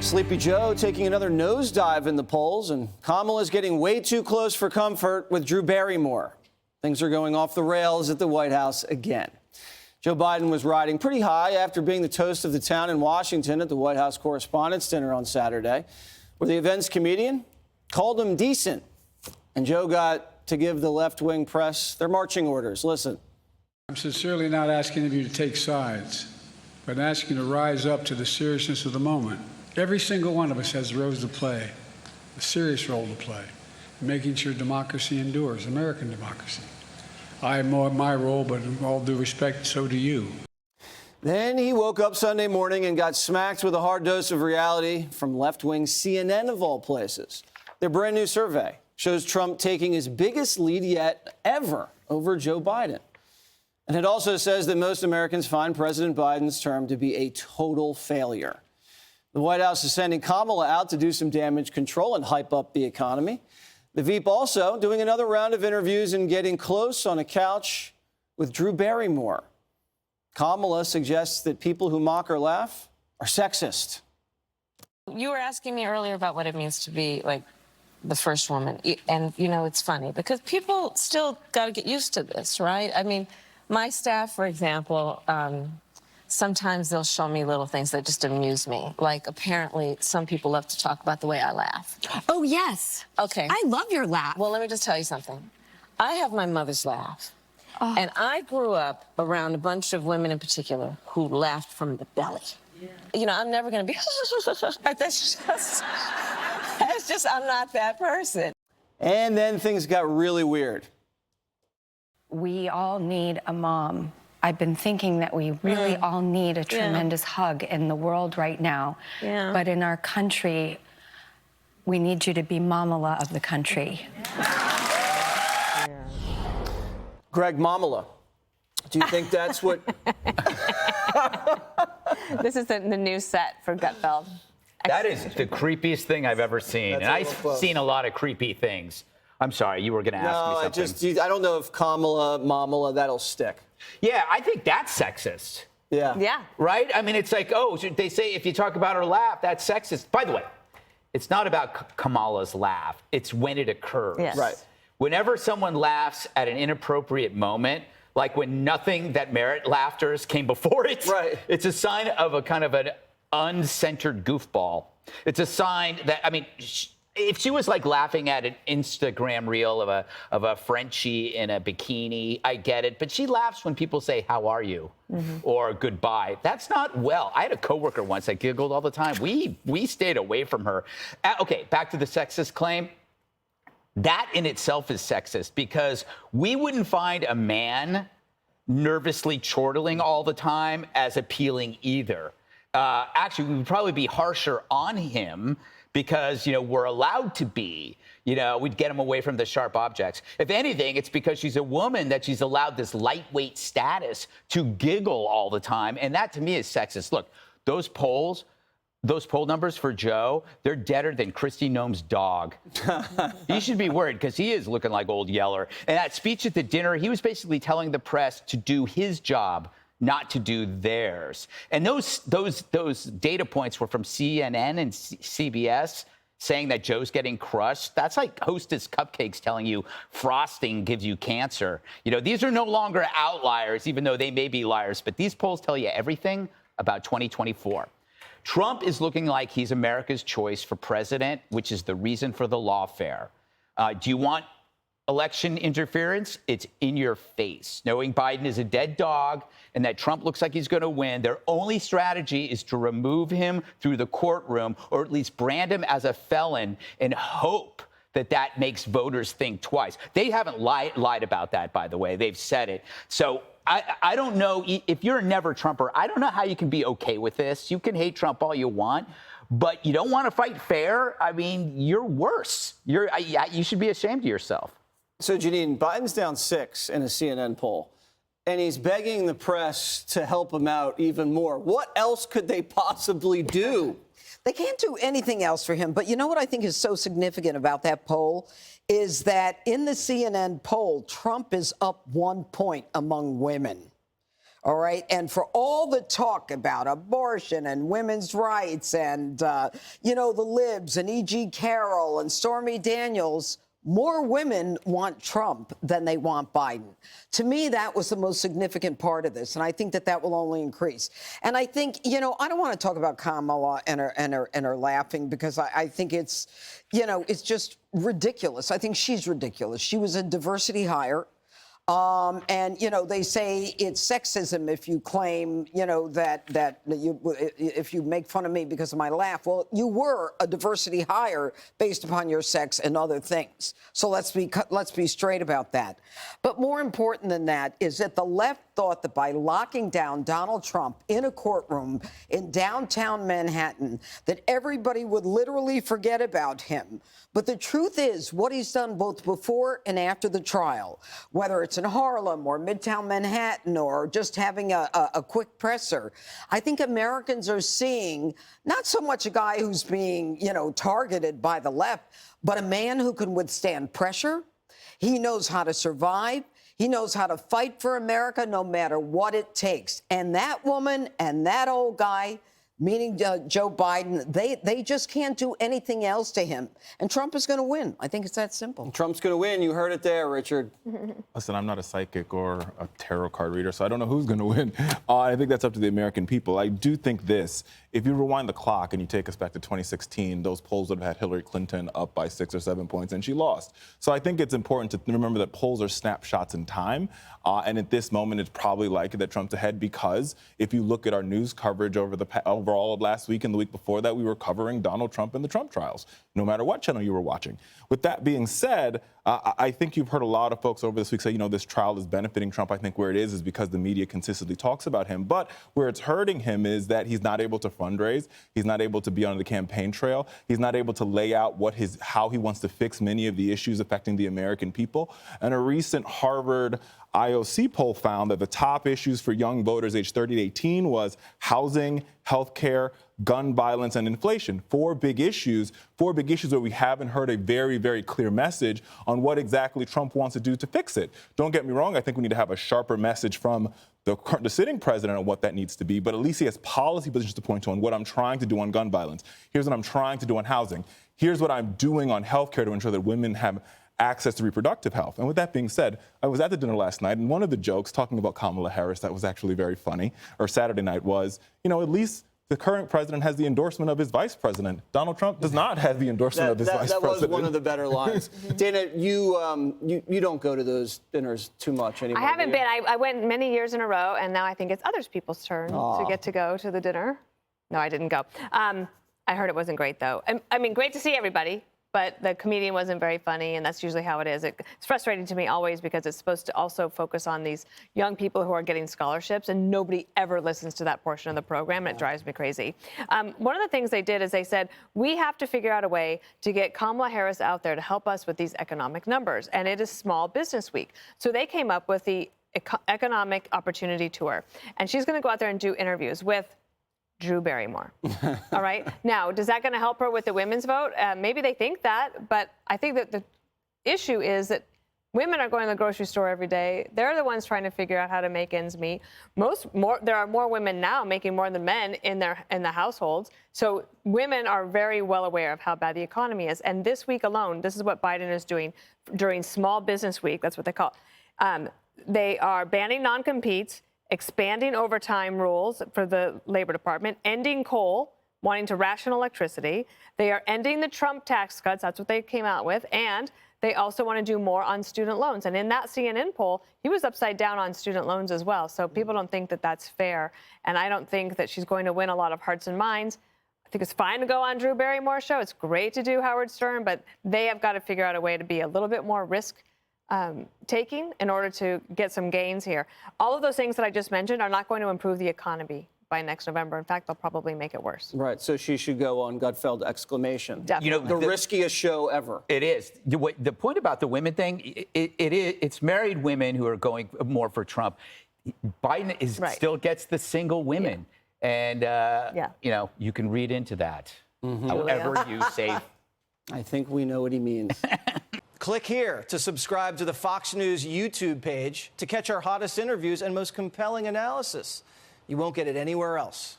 Sleepy Joe taking another nosedive in the polls, and Kamala's getting way too close for comfort with Drew Barrymore. Things are going off the rails at the White House again. Joe Biden was riding pretty high after being the toast of the town in Washington at the White House Correspondents' Dinner on Saturday, where the event's comedian called him decent. And Joe got to give the left-wing press their marching orders. Listen. I'm sincerely not asking of you to take sides, but asking you to rise up to the seriousness of the moment. Every single one of us has a role to play, a serious role to play, in making sure democracy endures, American democracy. I have my role, but in all due respect, so do you. Then he woke up Sunday morning and got smacked with a hard dose of reality from left-wing CNN of all places. Their brand new survey shows Trump taking his biggest lead yet ever over Joe Biden. And it also says that most Americans find President Biden's term to be a total failure. The White House is sending Kamala out to do some damage control and hype up the economy. The Veep also doing another round of interviews and getting close on a couch with Drew Barrymore. Kamala suggests that people who mock or laugh are sexist. You were asking me earlier about what it means to be, like, the first woman. And, you know, it's funny because people still got to get used to this, right? I mean, my staff, for example, sometimes they'll show me little things that just amuse me. Like, apparently, some people love to talk about the way I laugh. Oh, yes. Okay. I love your laugh. Well, let me just tell you something. I have my mother's laugh. Oh. And I grew up around a bunch of women in particular who laughed from the belly. Yeah. You know, I'm never going to be... that's just, I'm not that person. And then things got really weird. We all need a mom. I've been thinking that we really all need a tremendous hug in the world right now. Yeah. But in our country, we need you to be Mamala of the country. Yeah. Greg, Mamala, do you think that's what... This is the new set for Gutfeld. That is the creepiest thing I've ever seen. And I've seen a lot of creepy things. I'm sorry, you were going to ask me something. I don't know if Kamala, Mamala, that'll stick. Yeah, I think that's sexist. Yeah. Yeah. Right? I mean, it's like, oh, they say if you talk about her laugh, that's sexist. By the way, it's not about Kamala's laugh. It's when it occurs. Yes. Right. Whenever someone laughs at an inappropriate moment, like when nothing that merit laughters came before it, right. It's a sign of a kind of an uncentered goofball. It's a sign that, I mean, if she was like laughing at an Instagram reel of a Frenchie in a bikini, I get it. But she laughs when people say, "How are you?" or "Goodbye." That's not well. I had a coworker once that giggled all the time. We stayed away from her. Okay, back to the sexist claim. That in itself is sexist because we wouldn't find a man nervously chortling all the time as appealing either. Actually, we would probably be harsher on him because, you know, we're allowed to be, you know, we'd get him away from the sharp objects. If anything, it's because she's a woman that she's allowed this lightweight status to giggle all the time. And that to me is sexist. Look, those poll numbers for Joe, they're deader than Kristi Noem's dog. You should be worried because he is looking like old Yeller. And that speech at the dinner, he was basically telling the press to do his job, not to do theirs. And those data points were from CNN and CBS saying that Joe's getting crushed. That's like Hostess cupcakes telling you frosting gives you cancer. You know, these are no longer outliers, even though they may be liars. But these polls tell you everything about 2024. Trump is looking like he's America's choice for president, which is the reason for the lawfare. Do you want election interference? It's in your face. Knowing Biden is a dead dog and that Trump looks like he's going to win, their only strategy is to remove him through the courtroom or at least brand him as a felon and hope that that makes voters think twice. They haven't lied about that, by the way. They've said it. So I don't know. If you're a never Trumper, I don't know how you can be okay with this. You can hate Trump all you want, but you don't want to fight fair. I mean, you're worse. You should be ashamed of yourself. So, Janine, Biden's down 6 in a CNN poll, and he's begging the press to help him out even more. What else could they possibly do? They can't do anything else for him. But you know what I think is so significant about that poll is that in the CNN poll, Trump is up 1 point among women. All right. And for all the talk about abortion and women's rights and, you know, the libs and E.G. Carroll and Stormy Daniels, more women want Trump than they want Biden. To me, that was the most significant part of this, and I think that that will only increase. And I think, you know, I don't want to talk about Kamala and her laughing, because I think it's, you know, it's just ridiculous. I think she's ridiculous. She was a diversity hire. And, you know, they say it's sexism if you claim, you know, if you make fun of me because of my laugh. Well, you were a diversity hire based upon your sex and other things. So let's be straight about that. But more important than that is that the left thought that by locking down Donald Trump in a courtroom in downtown Manhattan, that everybody would literally forget about him. But the truth is, what he's done both before and after the trial, whether it's in Harlem or Midtown Manhattan or just having a quick presser, I think Americans are seeing not so much a guy who's being, you know, targeted by the left, but a man who can withstand pressure. He knows how to survive. He knows how to fight for America no matter what it takes. And that woman and that old guy, meaning Joe Biden, they just can't do anything else to him. And Trump is going to win. I think it's that simple. Trump's going to win. You heard it there, Richard. Listen, I'm not a psychic or a tarot card reader, so I don't know who's going to win. I think that's up to the American people. I do think this. If you rewind the clock and you take us back to 2016, those polls would have had Hillary Clinton up by 6 or 7 points, and she lost. So I think it's important to remember that polls are snapshots in time. And at this moment, it's probably likely that Trump's ahead, because if you look at our news coverage overall of last week and the week before that, we were covering Donald Trump and the Trump trials, no matter what channel you were watching. With that being said, I think you've heard a lot of folks over this week say, you know, this trial is benefiting Trump. I think where it is because the media consistently talks about him. But where it's hurting him is that he's not able to fundraise. He's not able to be on the campaign trail. He's not able to lay out how he wants to fix many of the issues affecting the American people. And a recent Harvard IOC poll found that the top issues for young voters aged 30 to 18 was housing, healthcare, gun violence, and inflation. Four big issues where we haven't heard a very, very clear message on what exactly Trump wants to do to fix it. Don't get me wrong, I think we need to have a sharper message from the sitting president on what that needs to be, but at least he has policy positions to point to on what I'm trying to do on gun violence. Here's what I'm trying to do on housing. Here's what I'm doing on healthcare to ensure that women have access to reproductive health. And with that being said, I was at the dinner last night, and one of the jokes talking about Kamala Harris that was actually very funny, or Saturday night, was, you know, at least the current president has the endorsement of his vice president. Donald Trump does not have the endorsement of his vice president. That was one of the better lines. Dana, you don't go to those dinners too much anymore. I haven't been. I went many years in a row, and now I think it's other people's turn to get to go to the dinner. No, I didn't go. I heard it wasn't great, though. I mean, great to see everybody, but the comedian wasn't very funny, and that's usually how it is. It's frustrating to me always, because it's supposed to also focus on these young people who are getting scholarships, and nobody ever listens to that portion of the program, and it drives me crazy. One of the things they did is they said, we have to figure out a way to get Kamala Harris out there to help us with these economic numbers, and it is Small Business Week. So they came up with the Economic Opportunity Tour, and she's going to go out there and do interviews with Drew Barrymore. All right. Now, is that going to help her with the women's vote? Maybe they think that, but I think that the issue is that women are going to the grocery store every day. They're the ones trying to figure out how to make ends meet. There are more women now making more than men in the households. So women are very well aware of how bad the economy is. And this week alone, this is what Biden is doing during Small Business Week. That's what they call it. They are banning non-competes, expanding overtime rules for the Labor Department, ending coal, wanting to ration electricity. They are ending the Trump tax cuts. That's what they came out with. And they also want to do more on student loans. And in that CNN poll, he was upside down on student loans as well. So people don't think that that's fair. And I don't think that she's going to win a lot of hearts and minds. I think it's fine to go on Drew Barrymore's show. It's great to do Howard Stern, but they have got to figure out a way to be a little bit more risk-taking in order to get some gains here. All of those things that I just mentioned are not going to improve the economy by next November. In fact, they'll probably make it worse. Right. So she should go on Gutfeld exclamation. Definitely. You know, the riskiest show ever. It is. The point about the women thing, it's married women who are going more for Trump. Biden still gets the single women. Yeah. And, you know, you can read into that. However you say. I think we know what he means. Click here to subscribe to the Fox News YouTube page to catch our hottest interviews and most compelling analysis. You won't get it anywhere else.